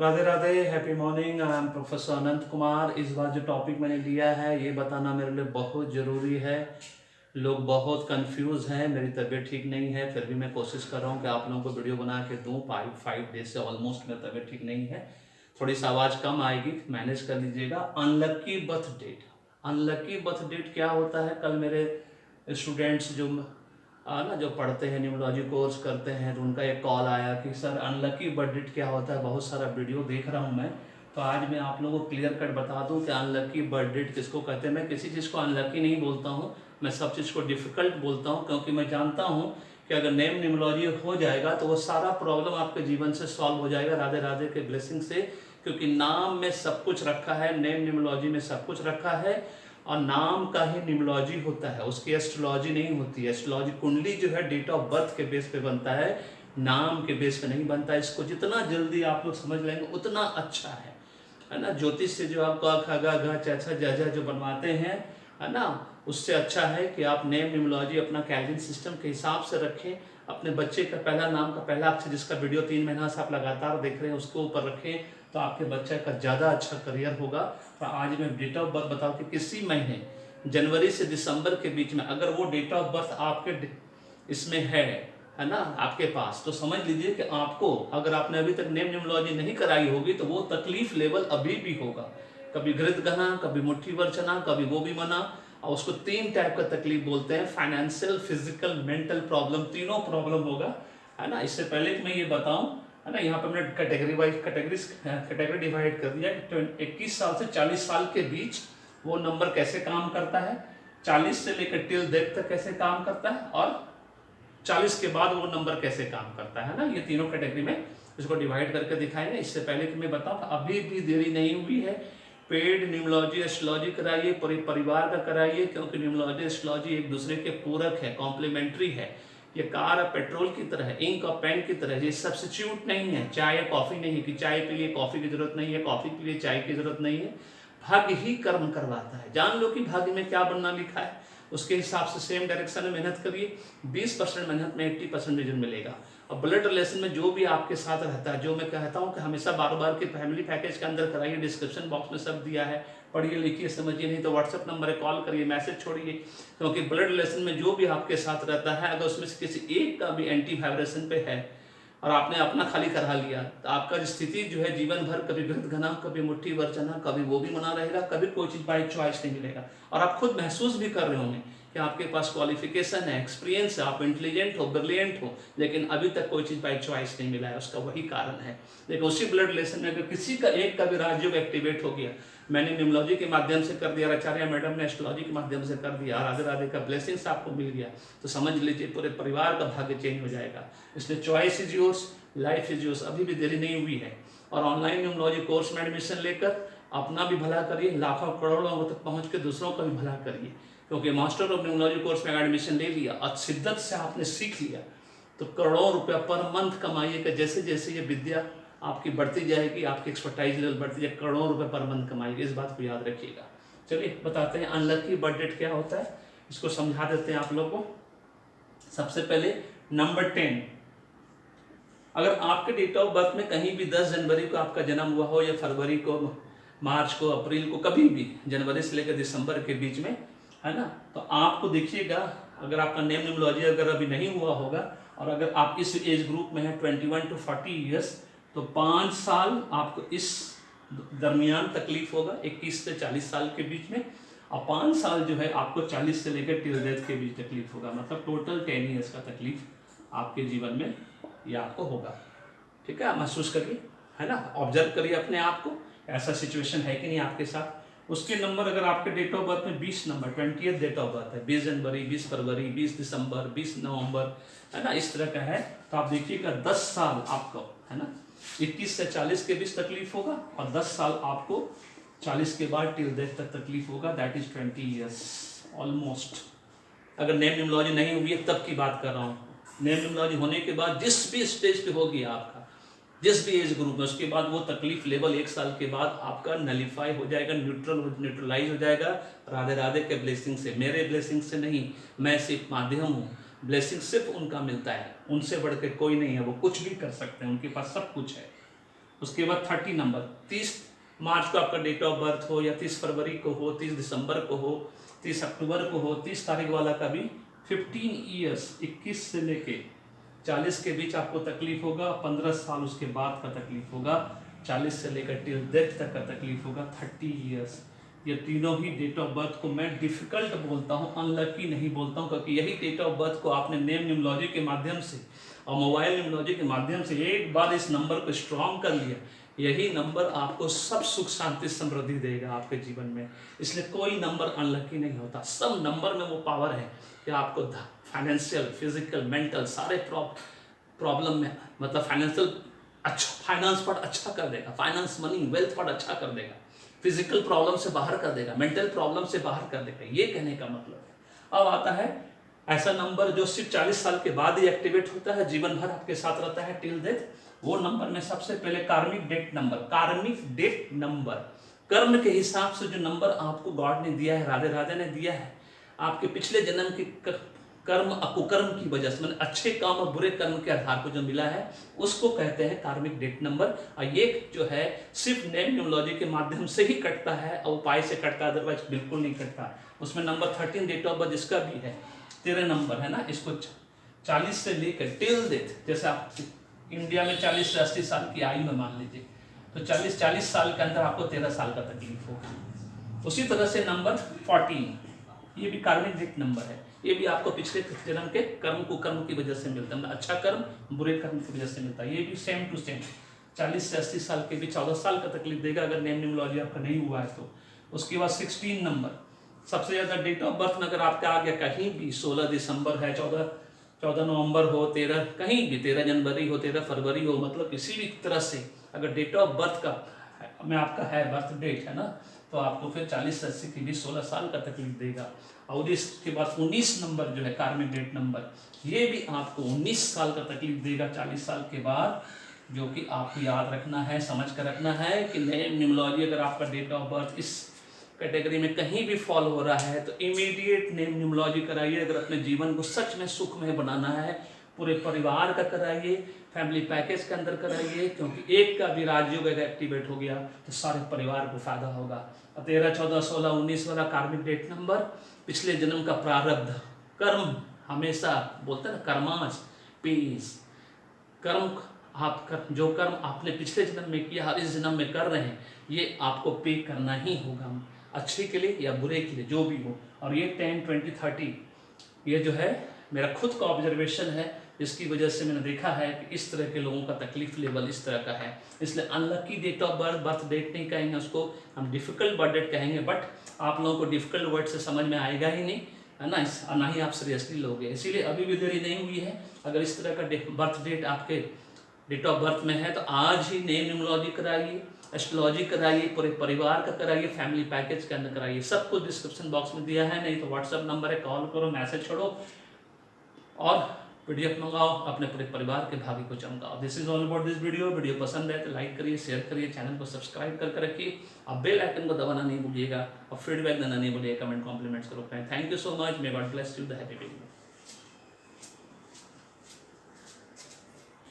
Radhe Radhe, happy morning. I am professor Anant Kumar. इस बार जो टॉपिक मैंने लिया है ये बताना मेरे लिए बहुत ज़रूरी है। लोग बहुत कंफ्यूज हैं, मेरी तबीयत ठीक नहीं है, फिर भी मैं कोशिश कर रहा हूँ कि आप लोगों को वीडियो बना के दूँ। 5 डेज से ऑलमोस्ट मेरी तबीयत ठीक नहीं है, थोड़ी सी आवाज़ कम आएगी, मैनेज कर लीजिएगा। Unlucky birth date. Unlucky birth date क्या होता है? कल मेरे स्टूडेंट्स जो ना जो पढ़ते हैं, न्यूमरोलॉजी कोर्स करते हैं, तो उनका एक कॉल आया कि सर अनलकी बर्थ डेट क्या होता है। बहुत सारा वीडियो देख रहा हूँ मैं, तो आज मैं आप लोगों को क्लियर कट बता दूं कि अनलकी बर्थ डेट किसको कहते हैं। मैं किसी चीज़ को अनलकी नहीं बोलता हूँ, मैं सब चीज़ को डिफ़िकल्ट बोलता हूँ, क्योंकि मैं जानता हूँ कि अगर नेम न्यूमरोलॉजी हो जाएगा तो वो सारा प्रॉब्लम आपके जीवन से सॉल्व हो जाएगा, राधे राधे के ब्लेसिंग से। क्योंकि नाम में सब कुछ रखा है, नेम न्यूमरोलॉजी में सब कुछ रखा है, और नाम का ही न्यूमरोलॉजी होता है, उसकी एस्ट्रोलॉजी नहीं होती है। एस्ट्रोलॉजी कुंडली जो है डेट ऑफ बर्थ के बेस पे बनता है, नाम के बेस पे नहीं बनता है। इसको जितना जल्दी आप लोग समझ लेंगे उतना अच्छा है ना। ज्योतिष से जो आप क ख ग घ छ छ ज झ जो बनवाते हैं, है ना, उससे अच्छा है कि आप नेम न्यूमरोलॉजी अपना कैलेंडर सिस्टम के हिसाब से रखें। अपने बच्चे का पहला नाम का पहला अक्षर, जिसका वीडियो 3 महीना से आप लगातार देख रहे हैं, उसके ऊपर रखें, तो आपके बच्चे का ज़्यादा अच्छा करियर होगा। तो आज मैं डेट ऑफ बर्थ बताऊँ कि किसी महीने जनवरी से दिसंबर के बीच में अगर वो डेट ऑफ बर्थ आपके इसमें है ना, आपके पास, तो समझ लीजिए कि आपको, अगर आपने अभी तक नेम न्यूमरोलॉजी नहीं कराई होगी, तो वो तकलीफ लेवल अभी भी होगा। कभी घृत गना, कभी मुट्ठी भर चना, कभी वो भी मना। और उसको 3 टाइप का तकलीफ बोलते हैं, फाइनेंशियल, फिजिकल, मेंटल प्रॉब्लम, तीनों प्रॉब्लम होगा, है ना। इससे पहले कि मैं ये बताऊं, है ना, यहाँ पर मैंने कैटेगरी डिवाइड कर दिया कि 21 साल से 40 साल के बीच वो नंबर कैसे काम करता है, 40 से लेकर टिल डेथ तक कैसे काम करता है, और 40 के बाद वो नंबर कैसे काम करता है ना। ये तीनों कैटेगरी में इसको डिवाइड करके दिखाएंगे। इससे पहले कि मैं बताऊं, अभी भी देरी नहीं हुई है, पेड न्यूमरोलॉजी एस्ट्रोलॉजी कराइए, पूरे परिवार का कराइए, क्योंकि न्यूमरोलॉजी एस्ट्रोलॉजी एक दूसरे के पूरक है, कॉम्प्लीमेंट्री है। ये कार और पेट्रोल की तरह है, इंक और पेन की तरह है, ये सब्स्टिट्यूट नहीं है। चाय या कॉफ़ी नहीं है कि चाय के लिए कॉफ़ी की जरूरत नहीं है, कॉफ़ी के लिए चाय की जरूरत नहीं है। भाग्य ही कर्म करवाता है। जान लो कि भाग्य में क्या बनना लिखा है, उसके हिसाब से सेम डायरेक्शन में मेहनत करिए। 20% मेहनत में 80% रिजल्ट मिलेगा। और ब्लड रिलेशन में जो भी आपके साथ रहता है, जो मैं कहता हूँ कि हमेशा बार बार के फैमिली पैकेज के अंदर कराइए, डिस्क्रिप्शन बॉक्स में सब दिया है, पढ़िए लिखिए समझिए, नहीं तो व्हाट्सएप नंबर है, कॉल करिए, मैसेज छोड़िए। क्योंकि ब्लड रिलेशन में जो भी आपके साथ रहता है, अगर उसमें से किसी एक का भी एंटी वाइब्रेशन पे है और आपने अपना खाली करा लिया, तो आपका स्थिति जो है जीवन भर कभी घृत घना, कभी मुट्ठी भर चना, कभी वो भी मना रहेगा, कभी कोई चीज़ बाई चॉइस नहीं मिलेगा। और आप खुद महसूस भी कर रहे होंगे कि आपके पास क्वालिफिकेशन है, एक्सपीरियंस है, आप इंटेलिजेंट हो, ब्रिलियंट हो, लेकिन अभी तक कोई चीज़ बाई चॉइस नहीं मिला है। उसका वही कारण है। लेकिन उसी ब्लड रिलेशन में अगर किसी का एक का भी राजयोग एक्टिवेट हो गया, मैंने न्यूमरोलॉजी के माध्यम से कर दिया, आचार्य मैडम ने एस्ट्रोलॉजी के माध्यम से कर दिया, राधे राधे का ब्लेसिंग्स आपको मिल गया, तो समझ लीजिए पूरे परिवार का भाग्य चेंज हो जाएगा। इसलिए choice is yours, life is yours. अभी भी देरी नहीं हुई है। और ऑनलाइन न्यूमरोलॉजी कोर्स में एडमिशन लेकर अपना भी भला करिए, लाखों करोड़ों तक पहुंच के दूसरों का भी भला करिए। क्योंकि मास्टर ऑफ न्यूमरोलॉजी कोर्स में एडमिशन ले लिया और शिद्दत से आपने सीख लिया, तो करोड़ों रुपया पर मंथ कमाइएगा। जैसे जैसे ये विद्या आपकी बढ़ती जाएगी, आपकी एक्सपर्टाइज लेवल बढ़ती जाएगी, करोड़ों रुपए पर मंथ कमाइएगा। इस बात को याद रखिएगा। चलिए बताते हैं अनलकी बर्थ डेट क्या होता है, इसको समझा देते हैं आप लोगों को। सबसे पहले नंबर 10, अगर आपके डेट ऑफ बर्थ में कहीं भी 10 जनवरी को आपका जन्म हुआ हो, या फरवरी को, मार्च को, अप्रैल को, कभी भी जनवरी से लेकर दिसंबर के बीच में, है ना, तो आपको देखिएगा, अगर आपका नेम न्यूमरोलॉजी अगर अभी नहीं हुआ होगा, और अगर आप इस एज ग्रुप में हैं 21 to 40 ईयर्स, तो 5 साल आपको इस दरमियान तकलीफ होगा, 21 से 40 साल के बीच में। और 5 साल जो है आपको 40 से लेकर टिल डेथ के बीच तकलीफ होगा। मतलब टोटल 10 ईयर्स का तकलीफ आपके जीवन में ये आपको होगा। ठीक है, महसूस करिए, है ना, ऑब्जर्व करिए अपने आप को, ऐसा सिचुएशन है कि नहीं आपके साथ। उसके नंबर, अगर आपके डेट ऑफ बर्थ में 20 number, 20th date of birth है, 20 जनवरी, 20 फरवरी, 20 दिसंबर, 20 नवंबर, है ना, इस तरह का है, तो आप देखिएगा 10 साल आपको, है ना, 21 से 40 के बीच तकलीफ होगा, और 10 साल आपको 40 के बाद टिल डेथ तक तकलीफ होगा। That is 20 years almost. अगर नेम न्यूमरोलॉजी नहीं हुई है तब की बात कर रहा हूँ। नेम न्यूमरोलॉजी होने के बाद जिस भी स्टेज पे होगी आपका, जिस भी एज ग्रुप में, उसके बाद वो तकलीफ लेवल 1 साल के बाद आपका नलीफाई हो जाएगा, न्यूट्रलाइज हो जाएगा, राधे राधे के ब्लेसिंग से, मेरे ब्लेसिंग से नहीं, मैं सिर्फ माध्यम हूँ। ब्लेसिंग सिर्फ उनका मिलता है, उनसे बढ़ के कोई नहीं है, वो कुछ भी कर सकते हैं, उनके पास सब कुछ है। उसके बाद 30 नंबर, 30 मार्च को आपका डेट ऑफ बर्थ हो या 30 फरवरी को हो, 30 दिसंबर को हो, 30 अक्टूबर को हो, 30 तारीख वाला का भी 15 ईयर्स 21 से लेके 40 के बीच आपको तकलीफ होगा, 15 साल उसके बाद का तकलीफ होगा, 40 से लेकर टिल डेथ तक का तकलीफ होगा, 30 ईयर्स। ये तीनों ही डेट ऑफ बर्थ को मैं डिफिकल्ट बोलता हूँ, अनलकी नहीं बोलता हूँ, क्योंकि यही डेट ऑफ बर्थ को आपने नेम न्यूमरोलॉजी के माध्यम से और मोबाइल न्यूमरोलॉजी के माध्यम से एक बार इस नंबर को स्ट्रॉन्ग कर लिया, यही नंबर आपको सब सुख शांति समृद्धि देगा आपके जीवन में। इसलिए कोई नंबर अनलकी नहीं होता, सब नंबर में वो पावर है कि आपको फाइनेंशियल, फिजिकल, मेंटल सारे प्रॉब्लम में, मतलब फाइनेंशियल अच्छा, फाइनेंस पार्ट अच्छा कर देगा, फाइनेंस मनी वेल्थ पार्ट अच्छा कर देगा, फिजिकल प्रॉब्लम से बाहर कर देगा, मेंटल प्रॉब्लम से बाहर कर देगा, ये कहने का मतलब है। अब आता है ऐसा नंबर जो सिर्फ 40 साल के बाद ही एक्टिवेट होता है, जीवन भर आपके साथ रहता है टिल डेथ। वो नंबर में सबसे पहले कार्मिक डेट नंबर, कार्मिक डेट नंबर, कर्म के हिसाब से जो नंबर आपको गॉड ने दिया है, राधे राधे ने दिया है, आपके पिछले जन्म के कर्म कुकर्म की वजह से, मतलब अच्छे काम और बुरे कर्म के आधार पर जो मिला है, उसको कहते हैं कार्मिक डेट नंबर। और ये जो है सिर्फ नेम न्यूमरोलॉजी के माध्यम से ही कटता है और उपाय से कटता है, अदरवाइज बिल्कुल नहीं कटता। उसमें नंबर 13 डेट ऑफ बर्थ जिसका भी है, 13 नंबर है ना, इसको 40 से लेकर टिल डेथ, जैसे आप इंडिया में 40 से 80 साल की आयु में मान लीजिए, तो 40 साल के अंदर आपको 13 साल का तकलीफ होगा। उसी तरह से नंबर 14, ये भी कार्मिक डेट नंबर है, ये भी आपको पिछले जन्म के कर्म कुकर्म की वजह से मिलता है, अच्छा कर्म बुरे कर्म की वजह से मिलता है। ये भी सेम टू सेम 40 से 80 साल के भी 14 साल का तकलीफ देगा अगर नेम न्यूमरोलॉजी आपका नहीं हुआ है तो। उसके बाद 16 नंबर, सबसे ज़्यादा डेट ऑफ बर्थ में अगर आपका आ गया कहीं भी, 16 दिसंबर है, 14 नवंबर हो, 13 कहीं भी, 13 जनवरी हो, 13 फरवरी हो, मतलब किसी भी तरह से अगर डेट ऑफ बर्थ का में आपका है, बर्थ डेट है ना, तो आपको फिर 40 से 80 की भी 16 साल का तकलीफ देगा। और इसके बाद 19 नंबर जो है कार्मिक डेट नंबर, ये भी आपको 19 साल का तकलीफ देगा 40 साल के बाद, जो कि आपको याद रखना है, समझ कर रखना है कि नेम न्यूमरोलॉजी अगर आपका डेट ऑफ बर्थ इस कैटेगरी में कहीं भी फॉल हो रहा है तो इमीडिएट नेम न्यूमरोलॉजी कराइए। अगर अपने जीवन को सच में सुखमय बनाना है, पूरे परिवार का कराइए, फैमिली पैकेज के अंदर कराइए, क्योंकि एक का भी राजयोग अगर एक्टिवेट हो गया तो सारे परिवार को फायदा होगा। 13, 14, 16, 19 वाला कार्मिक डेट नंबर पिछले जन्म का प्रारब्ध कर्म, हमेशा बोलते हैं ना कर्मास पेज, कर्म आप जो कर्म आपने पिछले जन्म में किया इस जन्म में कर रहे हैं, ये आपको पे करना ही होगा, अच्छे के लिए या बुरे के लिए जो भी हो। और ये 10, 20, 30 ये जो है मेरा खुद का ऑब्जर्वेशन है, जिसकी वजह से मैंने देखा है कि इस तरह के लोगों का तकलीफ लेवल इस तरह का है। इसलिए unlucky date of birth, birth date नहीं कहेंगे उसको, हम डिफिकल्ट बर्थ डेट कहेंगे, बट आप लोगों को डिफिकल्ट वर्ड से समझ में आएगा ही नहीं, है ना, ना ही आप सीरियसली लोगे। इसीलिए अभी भी देरी नहीं हुई है, अगर इस तरह का बर्थ डेट आपके डेट ऑफ बर्थ में है तो आज ही नेम न्यूमरोलॉजी कराइए, एस्ट्रोलॉजी कराइए, पूरे परिवार का कराइए, फैमिली पैकेज के अंदर कराइए। सब कुछ डिस्क्रिप्शन बॉक्स में दिया है, नहीं तो व्हाट्सएप नंबर है, कॉल करो, मैसेज छोड़ो और पीडीएफ मंगाओ, अपने पूरे परिवार के भाग्य को चमकाओ। This is all about this video. Video पसंद है तो लाइक करिए, शेयर करिए, चैनल को सब्सक्राइब करके रखिए, अब बेल आइकन को दबाना नहीं भूलिएगा और फीडबैक देना नहीं भूलिएगा, कमेंट कॉम्प्लीमेंट्स करो। Thank you so much, may God bless you, the happy beginning.